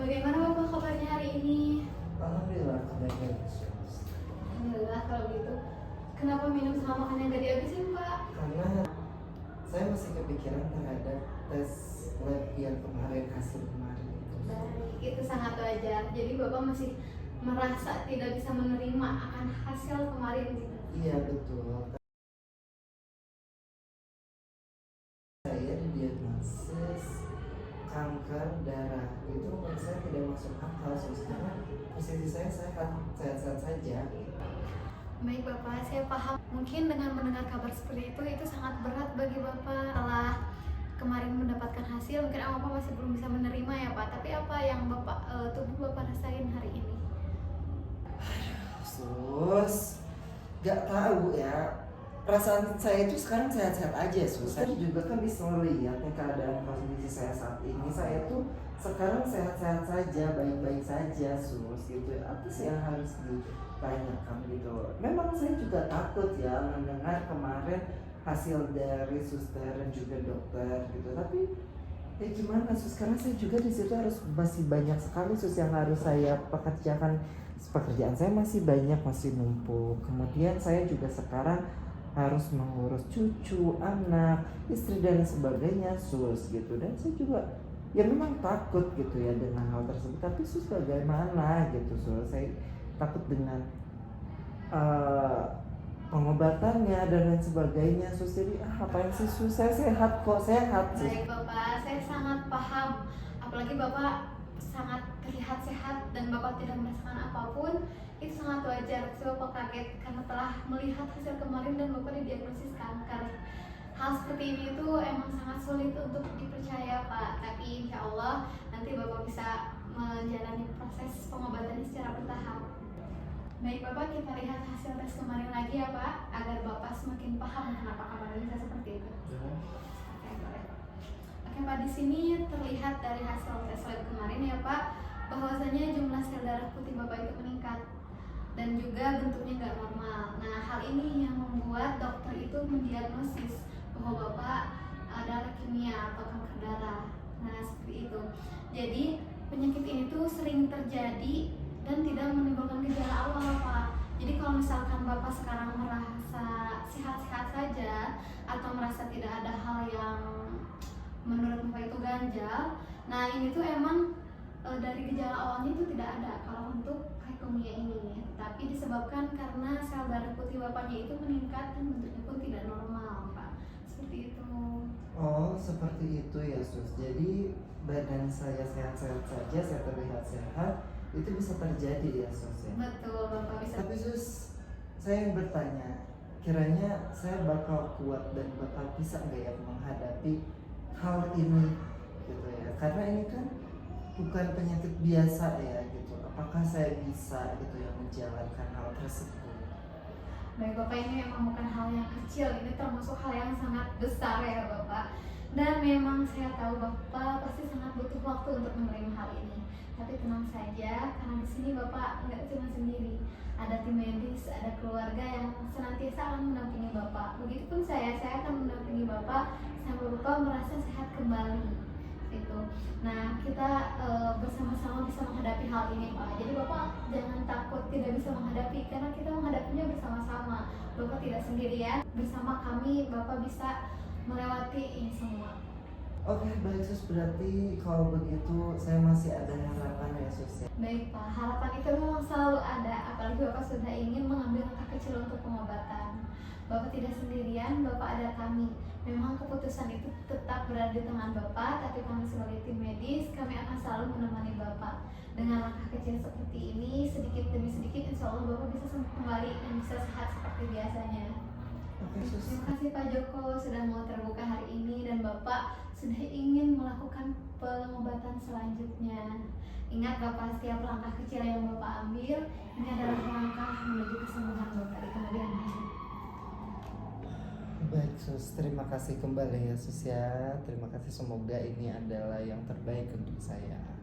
Bagaimana Bapak kabarnya hari ini? Alhamdulillah, baik-baik. Alhamdulillah kalau gitu. Kenapa minum sama makan yang gak dihabisin Pak? Karena saya masih kepikiran terhadap tes lab yang kemarin, hasil kemarin itu. Baik, itu sangat wajar. Jadi Bapak masih merasa tidak bisa menerima akan hasil kemarin gitu. Iya betul. Saya didiagnosis kanker darah. Itu menurut saya tidak masuk akal, karena posisi saya sehat-sehat saja. Baik Bapak, saya paham. Mungkin dengan mendengar kabar seperti itu sangat berat bagi Bapak. Setelah kemarin mendapatkan hasil, mungkin Bapak masih belum bisa menerima ya Pak. Tapi apa yang tubuh Bapak rasain hari ini? Sus, gak tahu ya. Perasaan saya itu sekarang sehat-sehat aja, Sus. Saya juga kan bisa melihat nih keadaan kondisi saya saat ini. Saya tuh sekarang sehat-sehat saja, baik-baik saja, Sus. Gitu. Apa sih yang harus ditanyakan gitu? Memang saya juga takut ya mendengar kemarin hasil dari suster dan juga dokter gitu. Tapi ya gimana, Sus? Karena saya juga di situ harus masih banyak sekali, Sus, yang harus saya pekerjakan. Pekerjaan saya masih banyak, masih numpuk. Kemudian saya juga sekarang harus mengurus cucu, anak, istri dan sebagainya, Sus, gitu. Dan saya juga ya memang takut gitu ya dengan hal tersebut. Tapi Sus bagaimana gitu, Sus? Saya takut dengan pengobatannya dan lain sebagainya, Sus. Jadi apain sih, Sus? Saya sehat kok, sehat, Sus. Baik Bapak, saya sangat paham. Apalagi Bapak sangat terlihat sehat dan Bapak tidak merasakan apapun. Itu sangat wajar. Bapak kaget karena telah melihat hasil kemarin dan Bapak didiagnosis kanker. Hal seperti ini itu emang sangat sulit untuk dipercaya Pak. Tapi insya Allah nanti Bapak bisa menjalani proses pengobatan secara bertahap. Baik Bapak, kita lihat hasil tes kemarin lagi ya Pak, agar Bapak semakin paham kenapa kabarnya bisa seperti itu. Oke, boleh. Oke Pak, di sini terlihat dari hasil tes lab kemarin ya Pak, bahwasanya jumlah sel darah putih Bapak itu meningkat dan juga bentuknya nggak normal. Nah, hal ini yang membuat dokter itu mendiagnosis bahwa Bapak ada leukemia atau kanker darah. Nah, seperti itu. Jadi penyakit ini tuh sering terjadi dan tidak menimbulkan gejala awal Pak. Jadi kalau misalkan Bapak sekarang merasa sehat-sehat saja atau merasa tidak ada hal yang menurut Bapak itu ganjal, nah ini tuh emang dari gejala awalnya itu tidak ada kalau untuk leukemia ini, tapi disebabkan karena sel darah putih Bapaknya itu meningkat dan bentuknya pun tidak normal Pak. Seperti itu. Oh, seperti itu ya, Sus. Jadi badan saya sehat-sehat saja, saya terlihat sehat, itu bisa terjadi ya, Sus ya? Betul Bapak, bisa. Tapi Sus, saya yang bertanya, kiranya saya bakal kuat dan bakal bisa nggak ya menghadapi hal ini gitu ya? Karena ini kan bukan penyakit biasa ya gitu. Apakah saya bisa gitu ya menjalankan hal tersebut? Baik Bapak, ini memang bukan hal yang kecil, ini termasuk hal yang sangat besar ya Bapak. Dan memang saya tahu Bapak pasti sangat butuh waktu untuk menerima hal ini. Tapi tenang saja, karena di sini Bapak nggak cuma sendiri. Ada tim medis, ada keluarga yang senantiasa akan mendampingi Bapak. Begitupun saya akan mendampingi Bapak sampai Bapak merasa sehat kembali. Itu. Nah, kita bersama-sama bisa menghadapi hal ini Pak. Jadi Bapak jangan takut tidak bisa menghadapi, karena kita menghadapinya bersama-sama. Bapak tidak sendirian, bersama kami Bapak bisa melewati ini semua. Oke, baik Sus, berarti kalau begitu saya masih ada harapan ya, Sus ya? Baik Pak, harapan itu memang selalu ada, apalagi Bapak sudah ingin mengambil langkah kecil untuk pengobatan. Bapak tidak sendirian, Bapak ada kami. Memang keputusan itu tetap berada di tangan Bapak, tapi kami sebagai tim medis, kami akan selalu menemani Bapak. Dengan langkah kecil seperti ini, sedikit demi sedikit, insya Allah Bapak bisa sembuh kembali dan bisa sehat seperti biasanya. Oke, Sus. Terima kasih Pak Joko sudah mau terbuka hari ini dan Bapak sudah ingin melakukan pengobatan selanjutnya. Ingat Bapak, setiap langkah kecil yang Bapak ambil, ini adalah langkah menuju kesembuhan Bapak di kemudian hari. Baik Sus, terima kasih kembali ya, Sus ya. Terima kasih, semoga ini adalah yang terbaik untuk saya.